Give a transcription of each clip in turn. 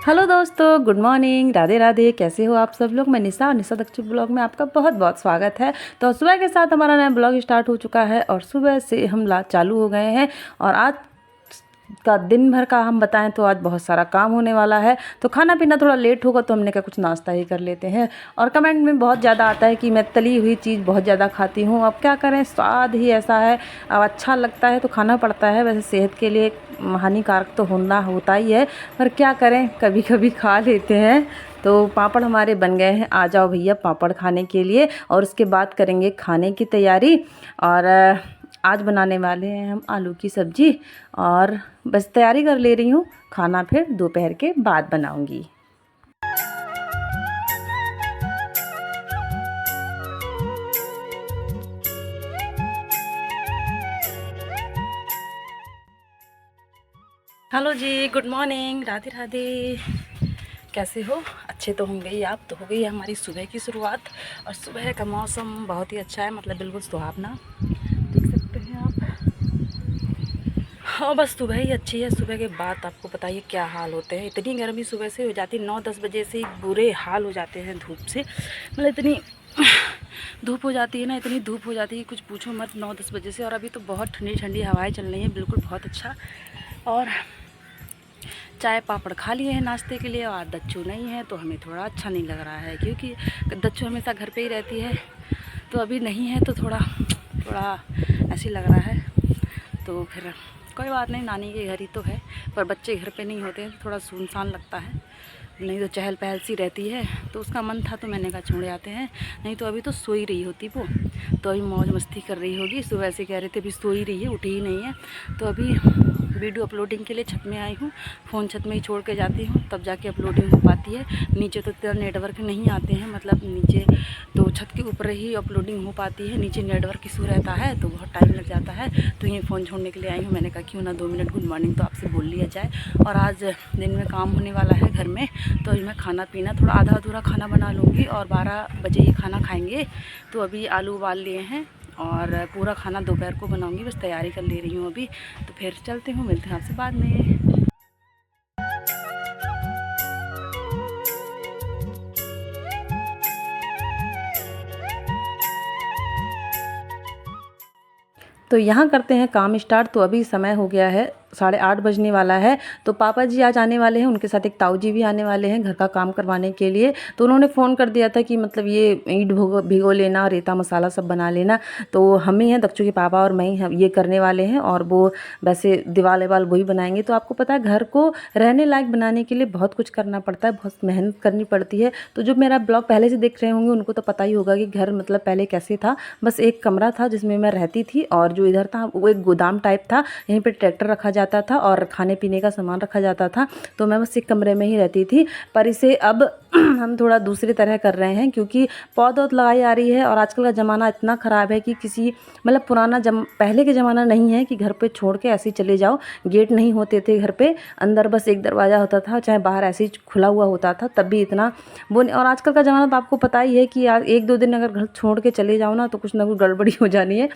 Hello दोस्तों, good morning, Radhe Radhe. कैसे हो आप सब लोग। मैं निशा और निशा दक्षिण ब्लॉग में आपका बहुत बहुत स्वागत है। तो सुबह के साथ हमारा नया ब्लॉग स्टार्ट हो चुका है और सुबह से हम चालू हो गए हैं। और आज का दिन भर का हम बताएं तो आज बहुत सारा काम होने वाला है। तो खाना पीना थोड़ा लेट होगा तो हमने कहा कुछ नाश्ता ही कर लेते हैं। और कमेंट में बहुत ज़्यादा आता है कि मैं तली हुई चीज़ बहुत ज़्यादा खाती हूँ। अब क्या करें, स्वाद ही ऐसा है। अब अच्छा लगता है तो खाना पड़ता है। वैसे सेहत के लिए हानिकारक तो होता ही है, पर क्या करें, कभी कभी खा लेते हैं। तो पापड़ हमारे बन गए हैं। आ जाओ भैया पापड़ खाने के लिए। और उसके बाद करेंगे खाने की तैयारी। और आज बनाने वाले हैं हम आलू की सब्ज़ी। और बस तैयारी कर ले रही हूँ, खाना फिर दोपहर के बाद बनाऊँगी। हेलो जी, गुड मॉर्निंग, राधे राधे। कैसे हो? अच्छे तो होंगे ही आप। तो हो गई है हमारी सुबह की शुरुआत। और सुबह का मौसम बहुत ही अच्छा है, मतलब बिल्कुल सुहावना, देख सकते हैं आप। हाँ, बस सुबह ही अच्छी है। सुबह के बाद आपको बताइए क्या हाल होते हैं। इतनी गर्मी सुबह से हो जाती है, 9-10 बजे से ही बुरे हाल हो जाते हैं धूप से। मतलब इतनी धूप हो जाती है ना, इतनी धूप हो जाती है कुछ पूछो मत 9-10 बजे से। और अभी तो बहुत ठंडी ठंडी हवाएं चल रही हैं, बिल्कुल बहुत अच्छा। और चाय पापड़ खा लिए हैं नाश्ते के लिए। और दच्चू नहीं है तो हमें थोड़ा अच्छा नहीं लग रहा है, क्योंकि दच्चू हमेशा घर पे ही रहती है। तो अभी नहीं है तो थोड़ा थोड़ा ऐसे लग रहा है। तो फिर कोई बात नहीं, नानी के घर ही तो है। पर बच्चे घर पे नहीं होते हैं तो थोड़ा सुनसान लगता है, नहीं तो चहल पहल सी रहती है। तो उसका मन था तो मैंने कहा छोड़ आते हैं। नहीं तो अभी तो सो ही रही होती वो, तो अभी मौज मस्ती कर रही होगी। सुबह से कह रहे थे अभी सो ही रही है, उठी ही नहीं है। तो अभी वीडियो अपलोडिंग के लिए छत में आई हूँ। फ़ोन छत में ही छोड़ के जाती हूँ, तब जाके अपलोडिंग हो पाती है। नीचे तो इतना नेटवर्क नहीं आते हैं, मतलब नीचे तो छत के ऊपर ही अपलोडिंग हो पाती है। नीचे नेटवर्क इशू रहता है तो बहुत टाइम लग जाता है। तो ये फ़ोन छोड़ने के लिए आई हूँ। मैंने कहा क्यों ना 2 मिनट गुड मॉर्निंग तो आपसे बोल लिया जाए। और आज दिन में काम होने वाला है घर में, तो अभी मैं खाना पीना थोड़ा आधा अधूरा खाना बना लूँगी और 12 बजे ही खाना खाएँगे। तो अभी आलू उबाल लिए हैं और पूरा खाना दोपहर को बनाऊँगी, बस तैयारी कर ले रही हूँ अभी। तो फिर चलते हूँ, मिलते हैं आपसे बाद में। तो यहाँ करते हैं काम स्टार्ट। तो अभी समय हो गया है 8:30 बजने वाला है। तो पापा जी आज आने वाले हैं, उनके साथ एक ताऊ जी भी आने वाले हैं घर का काम करवाने के लिए। तो उन्होंने फ़ोन कर दिया था कि मतलब ये ईंट भिगो लेना, रेता मसाला सब बना लेना। तो हम ही हैं, दक्षु के पापा और मैं ही हम ये करने वाले हैं। और वो वैसे दीवार वाल वही बनाएंगे। तो आपको पता है घर को रहने लायक बनाने के लिए बहुत कुछ करना पड़ता है, बहुत मेहनत करनी पड़ती है। तो जो मेरा ब्लॉग पहले से देख रहे होंगे उनको तो पता ही होगा कि घर मतलब पहले कैसे था। बस एक कमरा था जिसमें मैं रहती थी, और जो इधर था वो एक गोदाम टाइप था। यहीं पे ट्रैक्टर रखा जाता था और खाने पीने का सामान रखा जाता था। तो मैं बस एक कमरे में ही रहती थी। पर इसे अब हम थोड़ा दूसरी तरह कर रहे हैं, क्योंकि पौध लगाई आ रही है। और आजकल का ज़माना इतना ख़राब है कि किसी मतलब पहले के ज़माना नहीं है कि घर पे छोड़ के ऐसे ही चले जाओ। गेट नहीं होते थे घर पे, अंदर बस एक दरवाज़ा होता था, चाहे बाहर ऐसे ही खुला हुआ होता था, तब भी इतना वो नहीं। और आजकल का ज़माना तो आपको पता ही है कि यार 1-2 दिन अगर घर छोड़ के चले जाओ ना तो कुछ ना कुछ गड़बड़ी हो जानी है।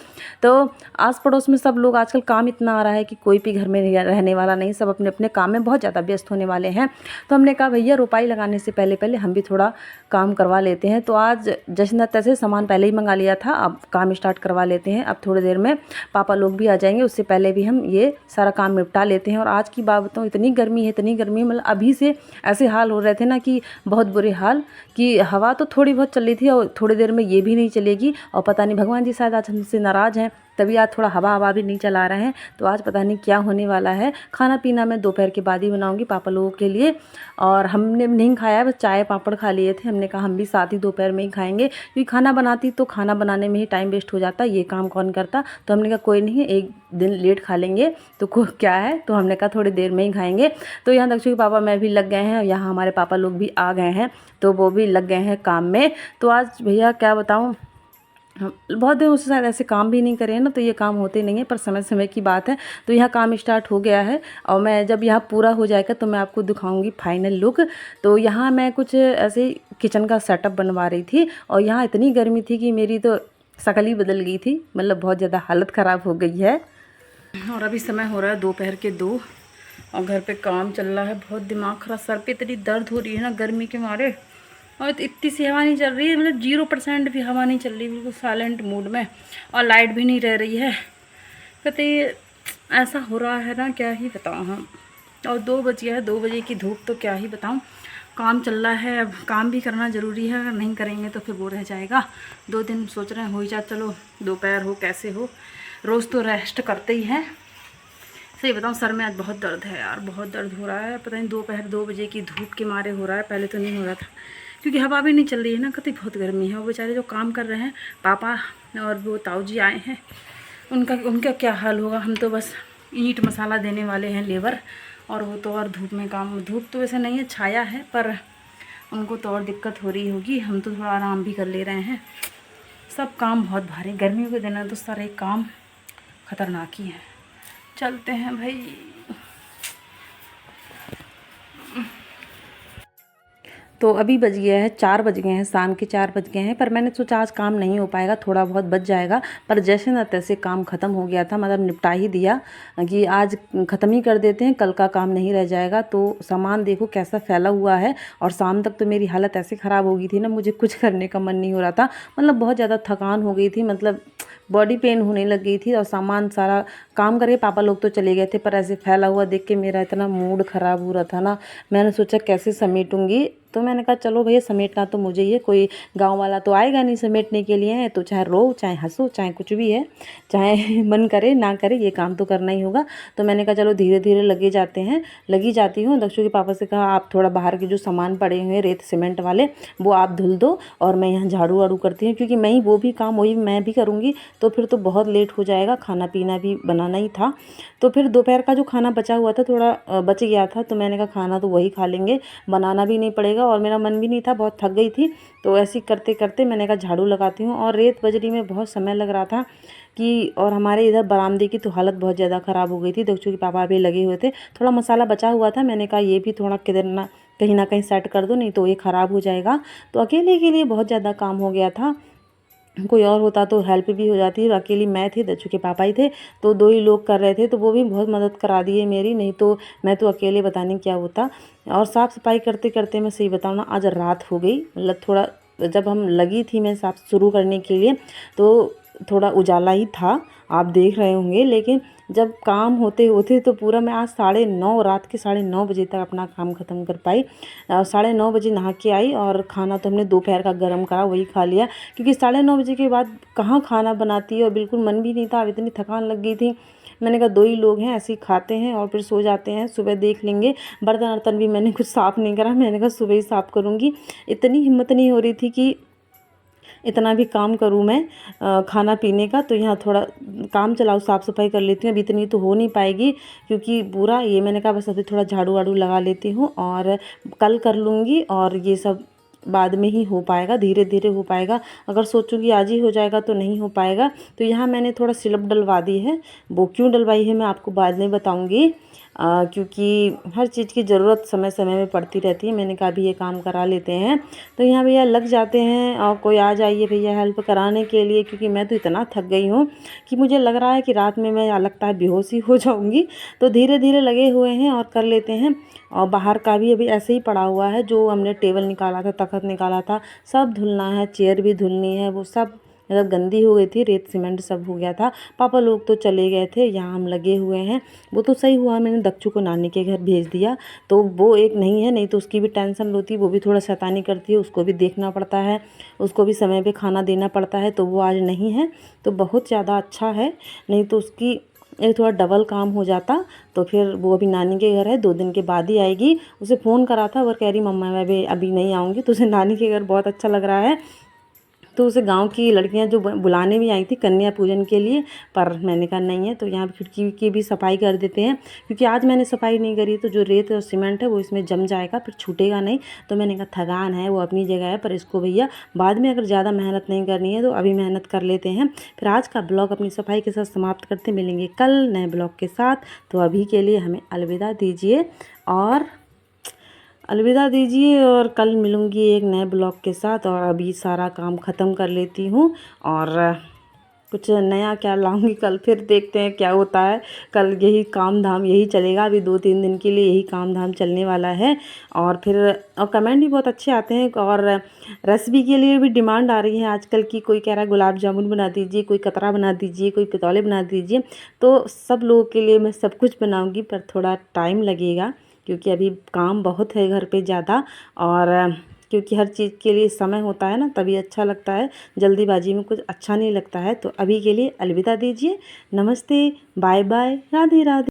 तो आस पड़ोस में सब लोग, आजकल काम इतना आ रहा है कि कोई भी घर में रहने वाला नहीं, सब अपने अपने काम में बहुत ज़्यादा व्यस्त होने वाले हैं। तो हमने कहा भैया रोपाई लगाने से पहले पहले हम भी थोड़ा काम करवा लेते हैं। तो आज जैसे न तैसे सामान पहले ही मंगा लिया था, अब काम स्टार्ट करवा लेते हैं। अब थोड़ी देर में पापा लोग भी आ जाएंगे, उससे पहले भी हम ये सारा काम निपटा लेते हैं। और आज की बात बताऊँ, इतनी गर्मी है, इतनी गर्मी है, मतलब अभी से ऐसे हाल हो रहे थे ना कि बहुत बुरे हाल, कि हवा तो थोड़ी बहुत चल रही थी और थोड़ी देर में ये भी नहीं चलेगी। और पता नहीं भगवान जी शायद आज हमसे नाराज़ हैं, तभी आज थोड़ा हवा भी नहीं चला रहे हैं। तो आज पता नहीं क्या होने वाला है। खाना पीना मैं दोपहर के बाद ही बनाऊंगी पापा लोगों के लिए। और हमने नहीं खाया, बस चाय पापड़ खा लिए थे। हमने कहा हम भी साथ ही दोपहर में ही खाएंगे, क्योंकि खाना बनाती तो खाना बनाने में ही टाइम वेस्ट हो जाता, ये काम कौन करता। तो हमने कहा कोई नहीं, एक दिन लेट खा लेंगे तो क्या है। तो हमने कहा थोड़ी देर में ही खाएंगे। तो यहाँ दक्षु के पापा मैं भी लग गए हैं, यहाँ हमारे पापा लोग भी आ गए हैं, तो वो भी लग गए हैं काम में। तो आज भैया क्या बताऊँ, हम बहुत दिनों से शायद ऐसे काम भी नहीं करे हैं ना, तो ये काम होते नहीं है, पर समय समय की बात है। तो यहाँ काम स्टार्ट हो गया है और मैं जब यहाँ पूरा हो जाएगा तो मैं आपको दिखाऊंगी फाइनल लुक। तो यहाँ मैं कुछ ऐसे किचन का सेटअप बनवा रही थी, और यहाँ इतनी गर्मी थी कि मेरी तो शक्ल ही बदल गई थी, मतलब बहुत ज़्यादा हालत ख़राब हो गई है। और अभी समय हो रहा है दोपहर के 2, और घर पे काम चल रहा है, बहुत दिमाग खराब, सर पे इतनी दर्द हो रही है ना गर्मी के मारे। और तो इतनी सी हवा नहीं चल रही है, मतलब 0% भी हवा नहीं चल रही, बिल्कुल साइलेंट मूड में। और लाइट भी नहीं रह रही है। कहते ऐसा हो रहा है ना, क्या ही बताऊँ हम। और 2 बज गया है, 2 बजे की धूप, तो क्या ही बताऊँ। काम चल रहा है, अब काम भी करना ज़रूरी है, अगर नहीं करेंगे तो फिर वो रह जाएगा। 2 दिन सोच रहे हैं हो ही जा, चलो दोपहर हो कैसे हो, रोज़ तो रेस्ट करते ही हैं। सही बताऊँ, सर में आज बहुत दर्द है यार, बहुत दर्द हो रहा है। पता नहीं दोपहर 2 बजे की धूप के मारे हो रहा है, पहले तो नहीं हो रहा था, क्योंकि हवा भी नहीं चल रही है ना। कतई बहुत गर्मी है। वो बेचारे जो काम कर रहे हैं, पापा और वो ताऊ जी आए हैं, उनका क्या हाल होगा। हम तो बस ईंट मसाला देने वाले हैं, लेबर। और वो तो और धूप में काम, धूप तो वैसे नहीं है, छाया है, पर उनको तो और दिक्कत हो रही होगी। हम तो थोड़ा आराम भी कर ले रहे हैं। सब काम बहुत भारी, गर्मियों के दिन है तो सारे काम खतरनाक ही हैं। चलते हैं भाई। तो अभी बज गया है 4 बज गए हैं, शाम के 4 बज गए हैं। पर मैंने सोचा आज काम नहीं हो पाएगा, थोड़ा बहुत बच जाएगा। पर जैसे न तैसे काम ख़त्म हो गया था, मतलब निपटा ही दिया कि आज ख़त्म ही कर देते हैं, कल का काम नहीं रह जाएगा। तो सामान देखो कैसा फैला हुआ है। और शाम तक तो मेरी हालत ऐसे ख़राब हो गई थी ना, मुझे कुछ करने का मन नहीं हो रहा था। मतलब बहुत ज़्यादा थकान हो गई थी, मतलब बॉडी पेन होने लग गई थी। और सामान सारा काम करके पापा लोग तो चले गए थे, पर ऐसे फैला हुआ देख के मेरा इतना मूड ख़राब हो रहा था ना। मैंने सोचा कैसे समेटूंगी, तो मैंने कहा चलो भैया समेटना तो मुझे ही है, कोई गांव वाला तो आएगा नहीं समेटने के लिए। तो चाहे रो चाहे हंसो चाहे कुछ भी है, चाहे मन करे ना करे, ये काम तो करना ही होगा। तो मैंने कहा चलो धीरे धीरे लगे जाते हैं, लगी जाती हूँ। दक्षु के पापा से कहा आप थोड़ा बाहर के जो सामान पड़े हुए हैं रेत सीमेंट वाले, वो आप धुल दो, और मैं यहाँ झाड़ू वाड़ू करती हूँ, क्योंकि मैं ही वो भी काम वही मैं भी करूँगी, तो फिर तो बहुत लेट हो जाएगा। खाना पीना भी बनाना ही था। तो फिर दोपहर का जो खाना बचा हुआ था, थोड़ा बच गया था, तो मैंने कहा खाना तो वही खा लेंगे, बनाना भी नहीं पड़ेगा। और मेरा मन भी नहीं था, बहुत थक गई थी। तो ऐसे करते करते मैंने कहा झाड़ू लगाती हूँ। और रेत बजरी में बहुत समय लग रहा था कि, और हमारे इधर बरामदे की तो हालत बहुत ज़्यादा ख़राब हो गई थी। दक्षु के पापा भी लगे हुए थे, थोड़ा मसाला बचा हुआ था, मैंने कहा ये भी थोड़ा किधर ना कहीं सेट कर दो, नहीं तो ये ख़राब हो जाएगा। तो अकेले के लिए बहुत ज़्यादा काम हो गया था। कोई और होता तो हेल्प भी हो जाती, अकेली मैं थी, दक्षु के पापा ही थे, तो 2 ही लोग कर रहे थे, तो वो भी बहुत मदद करा दिए मेरी, नहीं तो मैं तो अकेले पता नहीं क्या होता। और साफ़ सफाई करते करते मैं सही बताऊँ ना, आज रात हो गई। मतलब थोड़ा जब हम लगी थी मैं साफ शुरू करने के लिए, तो थोड़ा उजाला ही था, आप देख रहे होंगे। लेकिन जब काम होते होते तो पूरा मैं आज 9:30 रात के 9:30 बजे तक अपना काम ख़त्म कर पाई। 9:30 बजे नहा के आई, और खाना तो हमने दोपहर का गर्म करा वही खा लिया, क्योंकि 9:30 बजे के बाद कहाँ खाना बनाती है, और बिल्कुल मन भी नहीं था, अब इतनी थकान लग गई थी। मैंने कहा 2 ही लोग हैं, ऐसे ही खाते हैं और फिर सो जाते हैं, सुबह देख लेंगे। बर्तन वर्तन भी मैंने कुछ साफ़ नहीं करा, मैंने कहा सुबह ही साफ़ करूँगी। इतनी हिम्मत नहीं हो रही थी कि इतना भी काम करूँ मैं खाना पीने का। तो यहाँ थोड़ा काम चलाओ साफ़ सफाई कर लेती हूँ, अब इतनी तो हो नहीं पाएगी, क्योंकि पूरा ये मैंने कहा बस अभी थोड़ा झाड़ू वाड़ू लगा लेती हूँ, और कल कर लूँगी। और ये सब बाद में ही हो पाएगा, धीरे धीरे हो पाएगा। अगर सोचूंगी आज ही हो जाएगा तो नहीं हो पाएगा। तो यहाँ मैंने थोड़ा सिलप डलवा दी है, वो क्यों डलवाई है मैं आपको बाद में बताऊँगी, क्योंकि हर चीज़ की ज़रूरत समय समय में पड़ती रहती है। मैंने कहा भी ये काम करा लेते हैं। तो यहाँ भैया लग जाते हैं, और कोई आ जाइए भैया हेल्प कराने के लिए, क्योंकि मैं तो इतना थक गई हूँ कि मुझे लग रहा है कि रात में मैं लगता है बेहोश ही हो जाऊँगी। तो धीरे धीरे लगे हुए हैं और कर लेते हैं। और बाहर का भी अभी ऐसे ही पड़ा हुआ है, जो हमने टेबल निकाला था, तखत निकाला था, सब धुलना है, चेयर भी धुलनी है, वो सब मतलब गंदी हो गई थी, रेत सीमेंट सब हो गया था। पापा लोग तो चले गए थे, यहाँ हम लगे हुए हैं। वो तो सही हुआ मैंने दक्षु को नानी के घर भेज दिया, तो वो एक नहीं है, नहीं तो उसकी भी टेंशन होती, वो भी थोड़ा शैतानी करती है, उसको भी देखना पड़ता है, उसको भी समय पे खाना देना पड़ता है। तो वो आज नहीं है, तो बहुत ज़्यादा अच्छा है, नहीं तो उसकी ये थोड़ा डबल काम हो जाता। तो फिर वो अभी नानी के घर है, 2 दिन के बाद ही आएगी। उसे फ़ोन करा था, वो कह रही मम्मा मैं अभी नहीं आऊँगी। तो उसे नानी के घर बहुत अच्छा लग रहा है। तो उसे गांव की लड़कियां जो बुलाने भी आई थी कन्या पूजन के लिए, पर मैंने कहा नहीं है। तो यहाँ खिड़की की भी सफाई कर देते हैं, क्योंकि आज मैंने सफाई नहीं करी तो जो रेत और सीमेंट है वो इसमें जम जाएगा, फिर छूटेगा नहीं। तो मैंने कहा थकान है वो अपनी जगह है, पर इसको भैया बाद में अगर ज़्यादा मेहनत नहीं करनी है तो अभी मेहनत कर लेते हैं। फिर आज का ब्लॉग अपनी सफाई के साथ समाप्त करते, मिलेंगे कल नए ब्लॉग के साथ। तो अभी के लिए हमें अलविदा दीजिए, और कल मिलूँगी एक नए ब्लॉग के साथ। और अभी सारा काम ख़त्म कर लेती हूँ और कुछ नया क्या लाऊंगी कल, फिर देखते हैं क्या होता है। कल यही काम धाम यही चलेगा, अभी 2-3 दिन के लिए यही काम धाम चलने वाला है। और फिर कमेंट भी बहुत अच्छे आते हैं और रेसिपी के लिए भी डिमांड आ रही है आजकल की। कोई कह रहा है गुलाब जामुन बना दीजिए, कोई कतरा बना दीजिए, कोई पितौले बना दीजिए। तो सब लोगों के लिए मैं सब कुछ बनाऊँगी, पर थोड़ा टाइम लगेगा क्योंकि अभी काम बहुत है घर पे ज़्यादा। और क्योंकि हर चीज़ के लिए समय होता है ना, तभी अच्छा लगता है। जल्दीबाजी में कुछ अच्छा नहीं लगता है। तो अभी के लिए अलविदा दीजिए। नमस्ते, बाय बाय, राधे राधे।